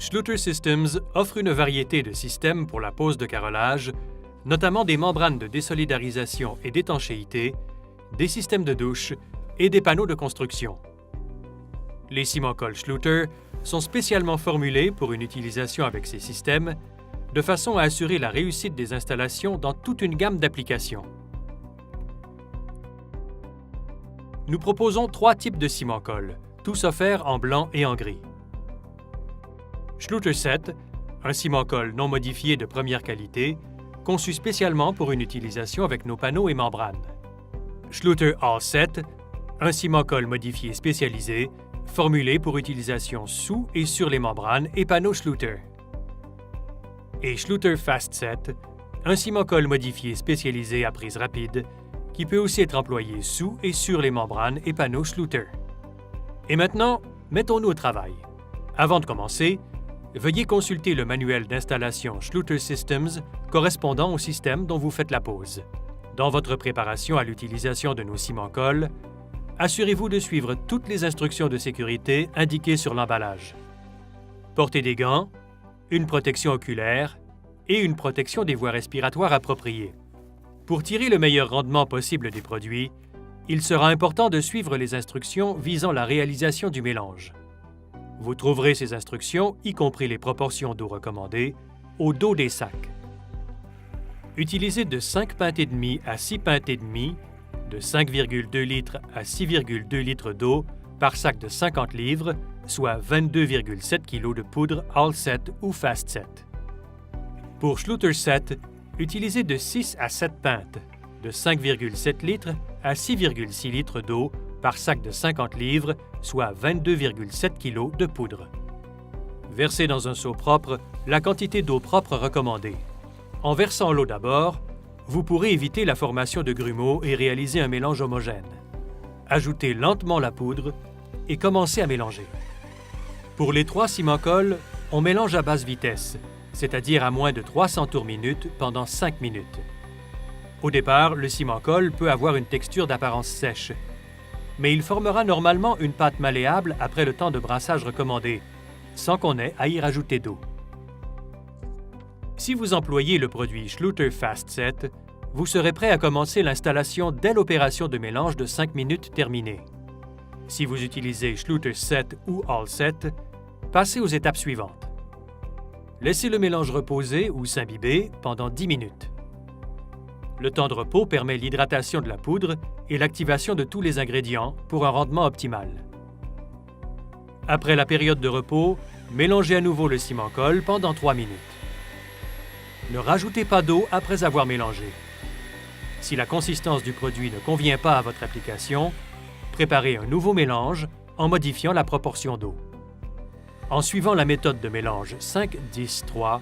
Schluter Systems offre une variété de systèmes pour la pose de carrelage, notamment des membranes de désolidarisation et d'étanchéité, des systèmes de douche et des panneaux de construction. Les ciments-cols Schluter sont spécialement formulés pour une utilisation avec ces systèmes, de façon à assurer la réussite des installations dans toute une gamme d'applications. Nous proposons 3 types de ciments-cols, tous offerts en blanc et en gris. Schluter 7, un ciment-colle non modifié de première qualité, conçu spécialement pour une utilisation avec nos panneaux et membranes. Schluter All 7, un ciment-colle modifié spécialisé, formulé pour utilisation sous et sur les membranes et panneaux Schluter. Et Schluter Fast 7, un ciment-colle modifié spécialisé à prise rapide, qui peut aussi être employé sous et sur les membranes et panneaux Schluter. Et maintenant, mettons-nous au travail. Avant de commencer, veuillez consulter le manuel d'installation Schluter Systems correspondant au système dont vous faites la pose. Dans votre préparation à l'utilisation de nos ciments-colles, assurez-vous de suivre toutes les instructions de sécurité indiquées sur l'emballage. Portez des gants, une protection oculaire et une protection des voies respiratoires appropriée. Pour tirer le meilleur rendement possible des produits, il sera important de suivre les instructions visant la réalisation du mélange. Vous trouverez ces instructions, y compris les proportions d'eau recommandées, au dos des sacs. Utilisez de 5 pintes et demie à 6 pintes et demie, de 5,2 litres à 6,2 litres d'eau par sac de 50 livres, soit 22,7 kg de poudre All 7 ou Fast 7. Pour Schluter 7, utilisez de 6 à 7 pintes, de 5,7 litres à 6,6 litres d'eau par sac de 50 livres, soit 22,7 kg de poudre. Versez dans un seau propre la quantité d'eau propre recommandée. En versant l'eau d'abord, vous pourrez éviter la formation de grumeaux et réaliser un mélange homogène. Ajoutez lentement la poudre et commencez à mélanger. Pour les 3 ciments-colles, on mélange à basse vitesse, c'est-à-dire à moins de 300 tours minute pendant 5 minutes. Au départ, le ciment-colle peut avoir une texture d'apparence sèche, mais il formera normalement une pâte malléable après le temps de brassage recommandé, sans qu'on ait à y rajouter d'eau. Si vous employez le produit Schluter Fast 7, vous serez prêt à commencer l'installation dès l'opération de mélange de 5 minutes terminée. Si vous utilisez Schluter 7 ou All 7, passez aux étapes suivantes. Laissez le mélange reposer ou s'imbiber pendant 10 minutes. Le temps de repos permet l'hydratation de la poudre et l'activation de tous les ingrédients pour un rendement optimal. Après la période de repos, mélangez à nouveau le ciment-colle pendant 3 minutes. Ne rajoutez pas d'eau après avoir mélangé. Si la consistance du produit ne convient pas à votre application, préparez un nouveau mélange en modifiant la proportion d'eau. En suivant la méthode de mélange 5-10-3,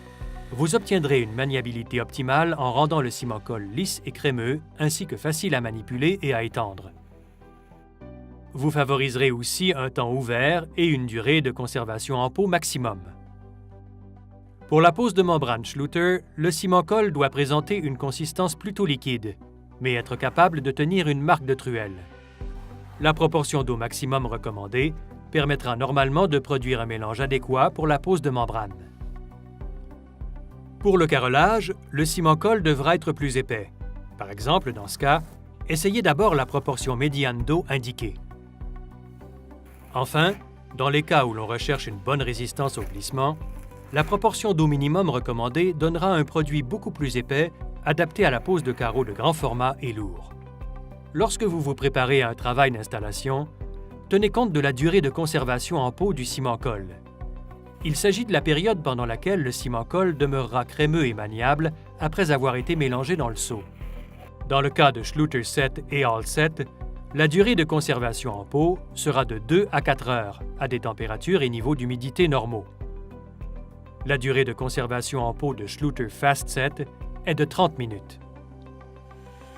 vous obtiendrez une maniabilité optimale en rendant le ciment-colle lisse et crémeux, ainsi que facile à manipuler et à étendre. Vous favoriserez aussi un temps ouvert et une durée de conservation en pot maximum. Pour la pose de membrane Schluter, le ciment-colle doit présenter une consistance plutôt liquide, mais être capable de tenir une marque de truelle. La proportion d'eau maximum recommandée permettra normalement de produire un mélange adéquat pour la pose de membrane. Pour le carrelage, le ciment-colle devra être plus épais. Par exemple, dans ce cas, essayez d'abord la proportion médiane d'eau indiquée. Enfin, dans les cas où l'on recherche une bonne résistance au glissement, la proportion d'eau minimum recommandée donnera un produit beaucoup plus épais, adapté à la pose de carreaux de grand format et lourd. Lorsque vous vous préparez à un travail d'installation, tenez compte de la durée de conservation en pot du ciment-colle. Il s'agit de la période pendant laquelle le ciment-colle demeurera crémeux et maniable après avoir été mélangé dans le seau. Dans le cas de Schluter 7 et All 7, la durée de conservation en pot sera de 2 à 4 heures, à des températures et niveaux d'humidité normaux. La durée de conservation en pot de Schluter Fast 7 est de 30 minutes.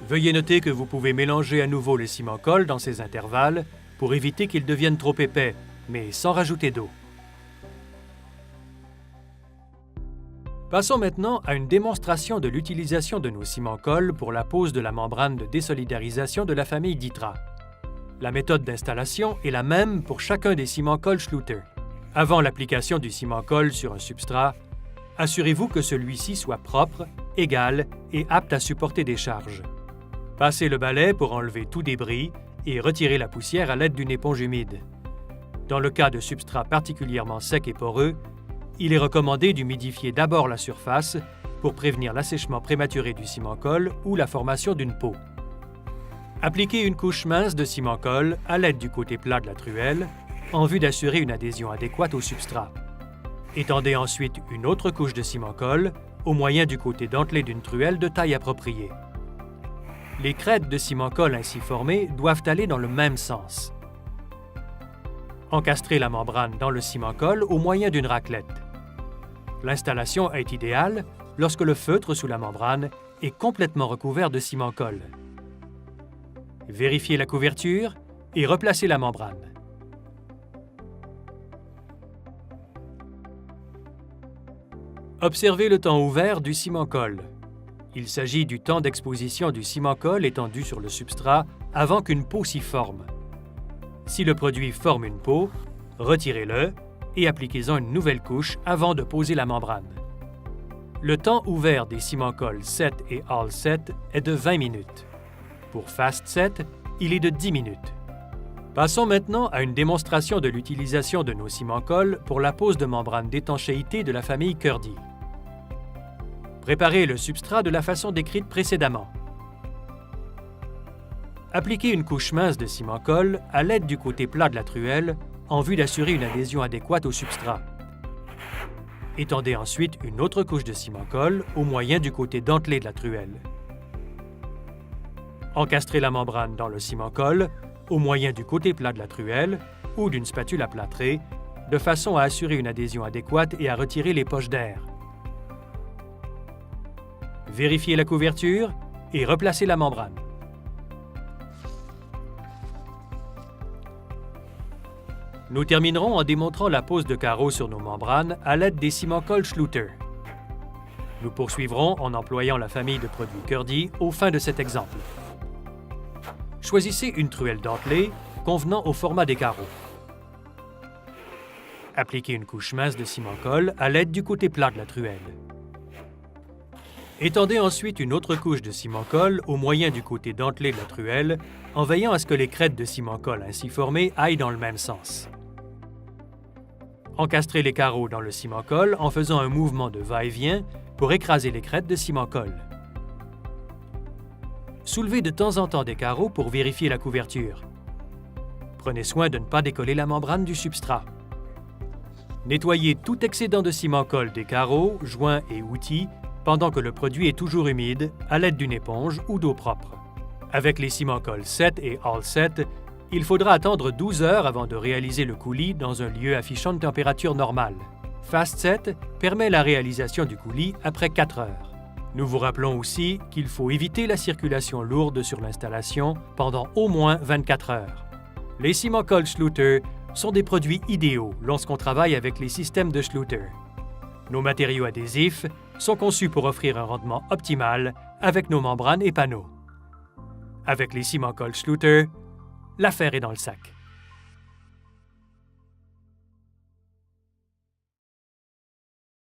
Veuillez noter que vous pouvez mélanger à nouveau le ciment-colle dans ces intervalles pour éviter qu'il devienne trop épais, mais sans rajouter d'eau. Passons maintenant à une démonstration de l'utilisation de nos ciments-colles pour la pose de la membrane de désolidarisation de la famille Ditra. La méthode d'installation est la même pour chacun des ciments-colles Schluter. Avant l'application du ciment-colle sur un substrat, assurez-vous que celui-ci soit propre, égal et apte à supporter des charges. Passez le balai pour enlever tout débris et retirer la poussière à l'aide d'une éponge humide. Dans le cas de substrats particulièrement secs et poreux, il est recommandé d'humidifier d'abord la surface pour prévenir l'assèchement prématuré du ciment-colle ou la formation d'une peau. Appliquez une couche mince de ciment-colle à l'aide du côté plat de la truelle en vue d'assurer une adhésion adéquate au substrat. Étendez ensuite une autre couche de ciment-colle au moyen du côté dentelé d'une truelle de taille appropriée. Les crêtes de ciment-colle ainsi formées doivent aller dans le même sens. Encastrez la membrane dans le ciment-colle au moyen d'une raclette. L'installation est idéale lorsque le feutre sous la membrane est complètement recouvert de ciment-colle. Vérifiez la couverture et replacez la membrane. Observez le temps ouvert du ciment-colle. Il s'agit du temps d'exposition du ciment-colle étendu sur le substrat avant qu'une peau s'y forme. Si le produit forme une peau, retirez-le et appliquez-en une nouvelle couche avant de poser la membrane. Le temps ouvert des ciment-colle set et all set est de 20 minutes. Pour fast set, il est de 10 minutes. Passons maintenant à une démonstration de l'utilisation de nos ciment-colle pour la pose de membrane d'étanchéité de la famille Kerdi. Préparez le substrat de la façon décrite précédemment. Appliquez une couche mince de ciment-colle à l'aide du côté plat de la truelle en vue d'assurer une adhésion adéquate au substrat. Étendez ensuite une autre couche de ciment-colle au moyen du côté dentelé de la truelle. Encastrez la membrane dans le ciment-colle au moyen du côté plat de la truelle ou d'une spatule à plâtrer, de façon à assurer une adhésion adéquate et à retirer les poches d'air. Vérifiez la couverture et replacez la membrane. Nous terminerons en démontrant la pose de carreaux sur nos membranes à l'aide des ciment-colle Schluter. Nous poursuivrons en employant la famille de produits Kerdi aux fins de cet exemple. Choisissez une truelle dentelée convenant au format des carreaux. Appliquez une couche mince de ciment-colle à l'aide du côté plat de la truelle. Étendez ensuite une autre couche de ciment-colle au moyen du côté dentelé de la truelle, en veillant à ce que les crêtes de ciment-colle ainsi formées aillent dans le même sens. Encastrez les carreaux dans le ciment-colle en faisant un mouvement de va-et-vient pour écraser les crêtes de ciment-colle. Soulevez de temps en temps des carreaux pour vérifier la couverture. Prenez soin de ne pas décoller la membrane du substrat. Nettoyez tout excédent de ciment-colle des carreaux, joints et outils pendant que le produit est toujours humide à l'aide d'une éponge ou d'eau propre. Avec les ciment-colle set et all set, il faudra attendre 12 heures avant de réaliser le coulis dans un lieu affichant une température normale. Fast set permet la réalisation du coulis après 4 heures. Nous vous rappelons aussi qu'il faut éviter la circulation lourde sur l'installation pendant au moins 24 heures. Les ciment-colle Schluter sont des produits idéaux lorsqu'on travaille avec les systèmes de Schluter. Nos matériaux adhésifs sont conçus pour offrir un rendement optimal avec nos membranes et panneaux. Avec les ciment-colle Schluter, l'affaire est dans le sac.